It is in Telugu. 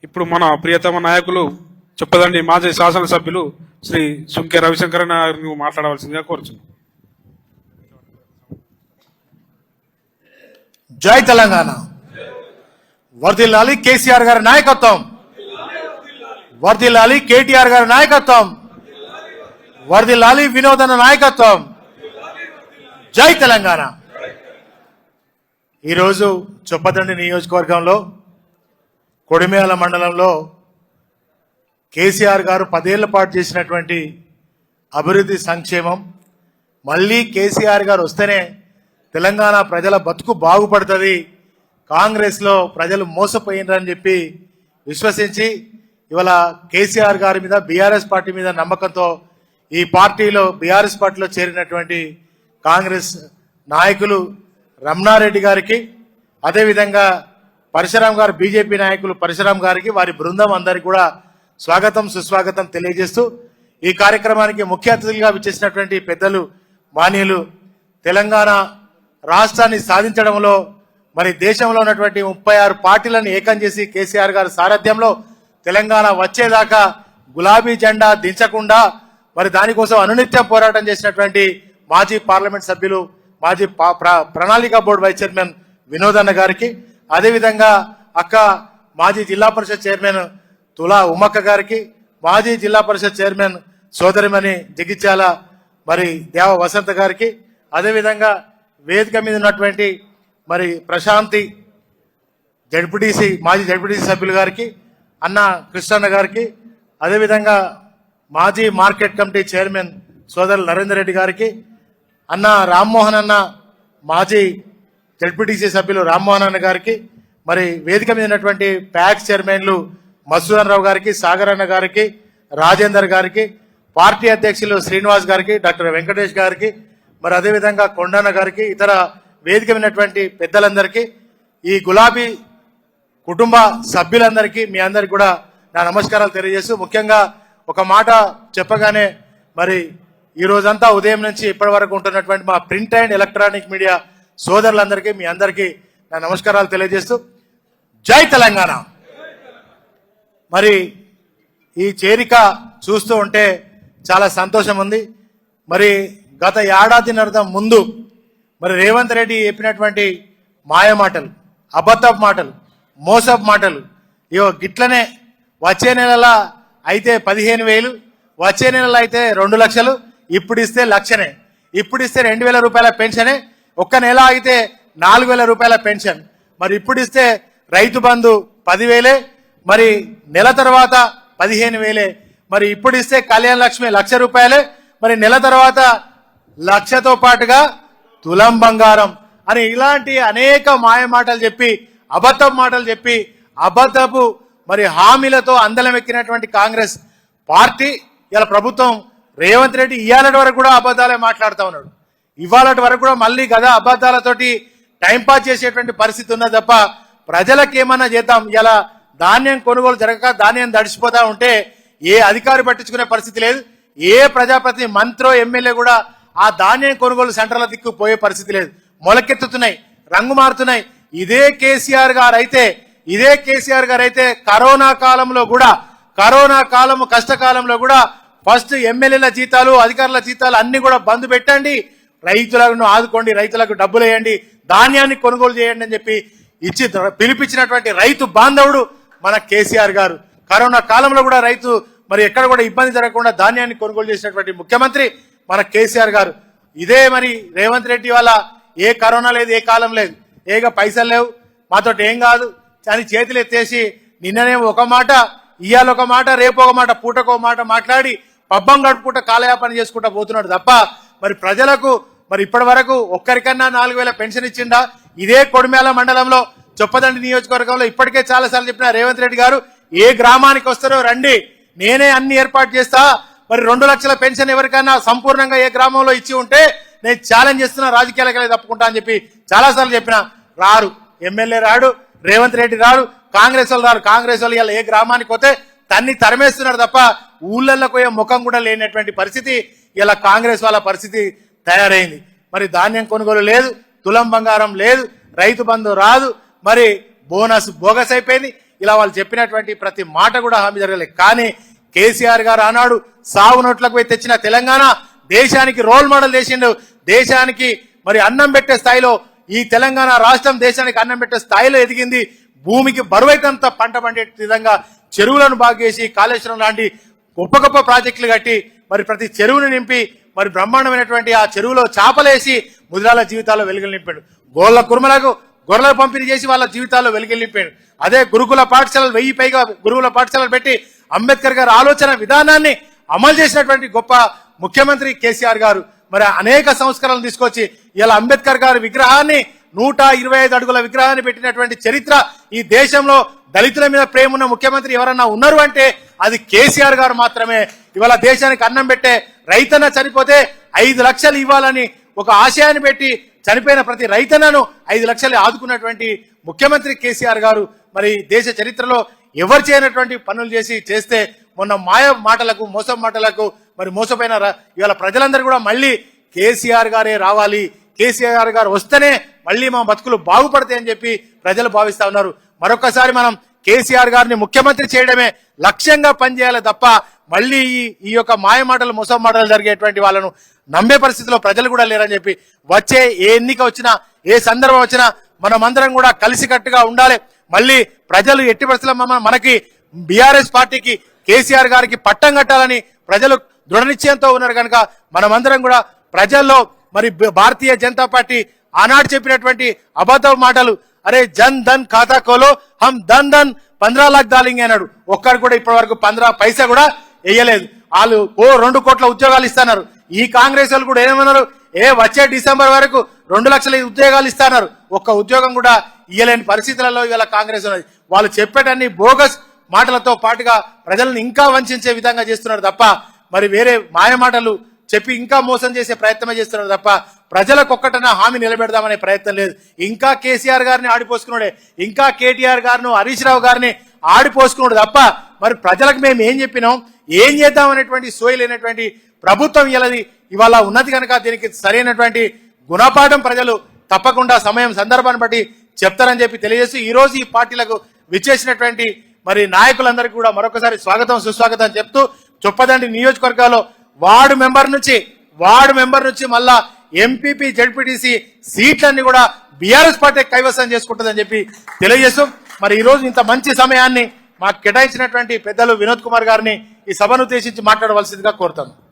ఇప్పుడు మన ప్రియతమ నాయకులు చెప్పదండి మాజీ శాసనసభ్యులు శ్రీ సుంకె రవిశంకర్ గారిని మాట్లాడవలసిందిగా కోరుచున్నాం. జై తెలంగాణ. వర్ధిల్లాలి కేసీఆర్ గారి నాయకత్వం, వర్ధిల్లాలి కేటీఆర్ గారి నాయకత్వం, వర్ధిల్లాలి వినోదన నాయకత్వం. జై తెలంగాణ. ఈరోజు చొప్పదండి నియోజకవర్గంలో కొడిమేల మండలంలో కేసీఆర్ గారు 10 ఏళ్ల పాటు చేసినటువంటి అభివృద్ధి సంక్షేమం, మళ్ళీ కేసీఆర్ గారు వస్తేనే తెలంగాణ ప్రజల బతుకు బాగుపడుతుంది, కాంగ్రెస్లో ప్రజలు మోసపోయినరని చెప్పి విశ్వసించి ఇవాళ కేసీఆర్ గారి మీద బీఆర్ఎస్ పార్టీ మీద నమ్మకంతో ఈ పార్టీలో బీఆర్ఎస్ పార్టీలో చేరినటువంటి కాంగ్రెస్ నాయకులు రమణారెడ్డి గారికి, అదేవిధంగా పరశురాం గారు బీజేపీ నాయకులు పరశురాం గారికి, వారి బృందం అందరికీ కూడా స్వాగతం సుస్వాగతం తెలియజేస్తూ ఈ కార్యక్రమానికి ముఖ్య అతిథులుగా విచ్చేసినటువంటి పెద్దలు మాన్యులు తెలంగాణ రాష్ట్రాన్ని సాధించడంలో మరి దేశంలో ఉన్నటువంటి 36 పార్టీలను ఏకం చేసి కేసీఆర్ గారి సారథ్యంలో తెలంగాణ వచ్చేదాకా గులాబీ జెండా దించకుండా మరి దానికోసం అనునిత్యం పోరాటం చేసినటువంటి మాజీ పార్లమెంట్ సభ్యులు మాజీ ప్రణాళిక బోర్డు వైస్ చైర్మన్ వినోదన్న గారికి, అదేవిధంగా అక్క మాజీ జిల్లా పరిషత్ చైర్మన్ తులా ఉమ్మక్క గారికి, మాజీ జిల్లా పరిషత్ చైర్మన్ సోదరిమణి జగిత్యాల మరి దేవ వసంత గారికి, అదేవిధంగా వేదిక మీద ఉన్నటువంటి మరి ప్రశాంతి జడ్పీటీసీ మాజీ జడ్పీటీసీ సభ్యులు గారికి, అన్న కృష్ణన్న గారికి, అదేవిధంగా మాజీ మార్కెట్ కమిటీ చైర్మన్ సోదరులు నరేందర్ రెడ్డి గారికి, అన్న రామ్మోహన్ అన్న మాజీ జడ్పీటీసీ సభ్యులు రామ్మోహన్ అన్న గారికి, మరి వేదిక మీద ఉన్నటువంటి ప్యాక్స్ చైర్మన్లు మసూదన్ రావు గారికి, సాగర్ అన్న గారికి, రాజేందర్ గారికి, పార్టీ అధ్యక్షులు శ్రీనివాస్ గారికి, డాక్టర్ వెంకటేష్ గారికి, మరి అదేవిధంగా కొండన్న గారికి, ఇతర వేదిక ఉన్నటువంటి పెద్దలందరికీ, ఈ గులాబీ కుటుంబ సభ్యులందరికీ మీ అందరికీ కూడా నా నమస్కారాలు తెలియజేస్తూ ముఖ్యంగా ఒక మాట చెప్పగానే మరి ఈ రోజంతా ఉదయం నుంచి ఇప్పటి వరకు ఉంటున్నటువంటి మా ప్రింట్ అండ్ ఎలక్ట్రానిక్ మీడియా సోదరులందరికీ మీ అందరికీ నా నమస్కారాలు తెలియజేస్తూ జై తెలంగాణ. మరి ఈ చేరిక చూస్తూ ఉంటే చాలా సంతోషం ఉంది. మరి గత ఏడాదిన్నర ముందు మరి రేవంత్ రెడ్డి చెప్పినటువంటి మాయ మాటలు, అబద్ధపు మాటలు, మోసపు మాటలు, ఇయో గిట్లనే వచ్చే నెలలో అయితే 15,000, వచ్చే నెలలో అయితే 2 లక్షలు, ఇప్పుడు ఇస్తే లక్షనే, ఇప్పుడు ఇస్తే 2,000 రూపాయల పెన్షనే, ఒక్క నెల అయితే 4,000 రూపాయల పెన్షన్, మరి ఇప్పుడు ఇస్తే రైతు బంధు 10,000, మరి నెల తర్వాత 15,000, మరి ఇప్పుడు ఇస్తే కళ్యాణ లక్ష్మి 1,00,000 రూపాయలే, మరి నెల తర్వాత 1,00,000తో పాటుగా తులం బంగారం అని ఇలాంటి అనేక మాయ మాటలు చెప్పి అబద్ధపు మాటలు చెప్పి అబద్ధపు మరి హామీలతో అందలం ఎక్కినటువంటి కాంగ్రెస్ పార్టీ ఇలా ప్రభుత్వం రేవంత్ రెడ్డి ఇవాళ వరకు కూడా అబద్ధాలే మాట్లాడుతూ ఉన్నాడు. ఇవాళ వరకు కూడా మళ్ళీ కదా అబద్ధాలతోటి టైంపాస్ చేసేటువంటి పరిస్థితి ఉన్నది తప్ప ప్రజలకు ఏమన్నా చేద్దాం. ఇలా ధాన్యం కొనుగోలు జరగక ధాన్యం తడిసిపోతా ఉంటే ఏ అధికారి పట్టించుకునే పరిస్థితి లేదు, ఏ ప్రజాప్రతినిధి మంత్రో ఎమ్మెల్యే కూడా ఆ ధాన్యం కొనుగోలు సెంటర్ల దిక్కు పోయే పరిస్థితి లేదు. మొలకెత్తుతున్నాయి, రంగు మారుతున్నాయి. ఇదే కేసీఆర్ గారు అయితే కరోనా కాలంలో కూడా, కరోనా కాలము కష్టకాలంలో కూడా ఫస్ట్ ఎమ్మెల్యేల జీతాలు అధికారుల జీతాలు అన్ని కూడా బంద్ పెట్టండి, రైతులను ఆదుకోండి, రైతులకు డబ్బులు వేయండి, ధాన్యాన్ని కొనుగోలు చేయండి అని చెప్పి ఇచ్చి పిలిపించినటువంటి రైతు బాంధవుడు మన కేసీఆర్ గారు. కరోనా కాలంలో కూడా రైతు మరి ఎక్కడ కూడా ఇబ్బంది జరగకుండా ధాన్యాన్ని కొనుగోలు చేసినటువంటి ముఖ్యమంత్రి మన కేసీఆర్ గారు. ఇదే మరి రేవంత్ రెడ్డి వల్ల ఏ కరోనా లేదు, ఏ కాలం లేదు, ఏగా పైసలు లేవు, మాతో ఏం కాదు అని చేతులు ఎత్తేసి నిన్ననే ఒక మాట, ఇవాళ ఒక మాట, రేపు ఒక మాట, పూటకో మాట మాట్లాడి పబ్బం గడుపుకుంటా కాలయాపన చేసుకుంటా పోతున్నాడు తప్ప మరి ప్రజలకు మరి ఇప్పటి వరకు ఒక్కరికన్నా 4,000 పెన్షన్ ఇచ్చిండా? ఇదే కొడిమేల మండలంలో చొప్పదండి నియోజకవర్గంలో ఇప్పటికే చాలాసార్లు చెప్పిన రేవంత్ రెడ్డి గారు ఏ గ్రామానికి వస్తారో రండి, నేనే అన్ని ఏర్పాటు చేస్తా, మరి 2 లక్షల పెన్షన్ ఎవరికైనా సంపూర్ణంగా ఏ గ్రామంలో ఇచ్చి ఉంటే నేను ఛాలెంజ్ చేస్తున్నా, రాజకీయాలకు తప్పుకుంటా అని చెప్పి చాలాసార్లు చెప్పిన. రారు, ఎమ్మెల్యే రాడు, రేవంత్ రెడ్డి రాడు, కాంగ్రెస్ వాళ్ళు రారు. కాంగ్రెస్ వాళ్ళు ఇలా ఏ గ్రామానికి పోతే తన్ని తరిమేస్తున్నారు తప్ప ఊళ్ళల్లో పోయే ముఖం కూడా లేనటువంటి పరిస్థితి ఇలా కాంగ్రెస్ వాళ్ళ పరిస్థితి తయారైంది. మరి ధాన్యం కొనుగోలు లేదు, తులం బంగారం లేదు, రైతు బంధు రాదు, మరి బోనస్ బోగస్ అయిపోయింది. ఇలా వాళ్ళు చెప్పినటువంటి ప్రతి మాట కూడా హామీ జరగలేదు. కానీ కేసీఆర్ గారు ఆనాడు సాగు నోట్లకు పోయి తెచ్చిన తెలంగాణ దేశానికి రోల్ మోడల్ చేసిండు. దేశానికి మరి అన్నం పెట్టే స్థాయిలో ఈ తెలంగాణ రాష్ట్రం దేశానికి అన్నం పెట్టే స్థాయిలో ఎదిగింది. భూమికి బరువైనంత పంట పండే విధంగా చెరువులను బాగు చేసి కాళేశ్వరం లాంటి గొప్ప గొప్ప ప్రాజెక్టులు కట్టి మరి ప్రతి చెరువును నింపి మరి బ్రహ్మాండమైనటువంటి ఆ చెరువులో చేపలేసి ముదిరాల జీవితాల్లో వెలుగులు నింపాడు. గోళ్ళ కుర్మలకు గొర్రెల పంపిణీ చేసి వాళ్ళ జీవితాల్లో వెలుగులు నింపాడు. అదే గురుకుల పాఠశాలలు 1000 పైగా గురుకుల పాఠశాలలు పెట్టి అంబేద్కర్ గారి ఆలోచన విధానాన్ని అమలు చేసినటువంటి గొప్ప ముఖ్యమంత్రి కేసీఆర్ గారు మరి అనేక సంస్కరణలు తీసుకొచ్చి ఇలా అంబేద్కర్ గారి విగ్రహాన్ని 125 అడుగుల విగ్రహాన్ని పెట్టినటువంటి చరిత్ర ఈ దేశంలో దళితుల మీద ప్రేమ ఉన్న ముఖ్యమంత్రి ఎవరన్నా ఉన్నారు అంటే అది కేసీఆర్ గారు మాత్రమే. ఇవాళ దేశానికి అన్నం పెట్టే రైతన్న చనిపోతే 5 లక్షలు ఇవ్వాలని ఒక ఆశయాన్ని పెట్టి చనిపోయిన ప్రతి రైతన్నను 5 లక్షలు ఆదుకున్నటువంటి ముఖ్యమంత్రి కేసీఆర్ గారు మరి దేశ చరిత్రలో ఎవరు చేయనటువంటి పనులు చేస్తే మొన్న మాయ మాటలకు మోసం మాటలకు మరి మోసపోయిన ఇవాళ ప్రజలందరూ కూడా మళ్ళీ కేసీఆర్ గారే రావాలి, కేసీఆర్ గారు వస్తేనే మళ్ళీ మా బతుకులు బాగుపడతాయని చెప్పి ప్రజలు భావిస్తా ఉన్నారు. మరొకసారి మనం కేసీఆర్ గారిని ముఖ్యమంత్రి చేయడమే లక్ష్యంగా పనిచేయాలి తప్ప మళ్ళీ ఈ యొక్క మాయ మాటలు మోసం మాటలు జరిగేటువంటి వాళ్ళను నమ్మే పరిస్థితిలో ప్రజలు కూడా లేరని చెప్పి వచ్చే ఏ ఎన్నిక వచ్చినా ఏ సందర్భం వచ్చినా మనమందరం కూడా కలిసికట్టుగా ఉండాలి. మళ్ళీ ప్రజలు ఎట్టి పరిస్థితుల్లో మనకి బీఆర్ఎస్ పార్టీకి కేసీఆర్ గారికి పట్టం కట్టాలని ప్రజలు దృఢ నిశ్చయంతో ఉన్నారు కనుక మనమందరం కూడా ప్రజల్లో మరి భారతీయ జనతా పార్టీ ఆనాడు చెప్పినటువంటి అబద్ధ మాటలు అరే జన్ ధన్ ఖాతా కోలో హమ్ ధన్ ధన్ 15 लाख डालेंगे అన్నాడు. ఒక్కడు కూడా ఇప్పటి వరకు 15 పైసా కూడా వేయలేదు. వాళ్ళు 2 కోట్ల ఉద్యోగాలు ఇస్తున్నారు. ఈ కాంగ్రెస్ వాళ్ళు కూడా ఏమన్నారు, వచ్చే డిసెంబర్ వరకు 2 లక్షల ఉద్యోగాలు ఇస్తున్నారు. ఒక్క ఉద్యోగం కూడా ఇయ్యలేని పరిస్థితులలో ఇవాళ కాంగ్రెస్ ఉన్నది. వాళ్ళు చెప్పేటన్ని బోగస్ మాటలతో పాటుగా ప్రజలను ఇంకా వంచే విధంగా చేస్తున్నారు తప్ప మరి వేరే మాయ మాటలు చెప్పి ఇంకా మోసం చేసే ప్రయత్నమే చేస్తున్నారు తప్ప ప్రజలకు ఒక్కటన్నా హామీ నిలబెడదామనే ప్రయత్నం లేదు. ఇంకా కేసీఆర్ గారిని ఆడిపోసుకున్నాడే, ఇంకా కేటీఆర్ గారిను హరీష్ రావు గారిని ఆడిపోసుకున్నాడు తప్ప మరి ప్రజలకు మేము ఏం చెప్పినాం, ఏం చేద్దాం అనేటువంటి సోయి లేనటువంటి ప్రభుత్వం ఇవాళ ఉన్నది కనుక దీనికి సరైనటువంటి గుణపాఠం ప్రజలు తప్పకుండా సమయం సందర్భాన్ని బట్టి చెప్తారని చెప్పి తెలియజేస్తూ ఈ రోజు ఈ పార్టీలకు విచ్చేసినటువంటి మరి నాయకులందరికీ కూడా మరొకసారి స్వాగతం సుస్వాగతం చెప్తూ చొప్పదండి నియోజకవర్గాల్లో వార్డు మెంబర్ నుంచి మళ్ళా ఎంపీపీ జెడ్పీటీసీ సీట్లన్నీ కూడా బీఆర్ఎస్ పార్టీ కైవసం చేసుకుంటుందని చెప్పి తెలియజేస్తూ మరి ఈ రోజు ఇంత మంచి సమయాన్ని మాకు కేటాయించినటువంటి పెద్దలు వినోద్ కుమార్ గారిని ఈ సభను ఉద్దేశించి మాట్లాడవలసిందిగా కోరుతాను.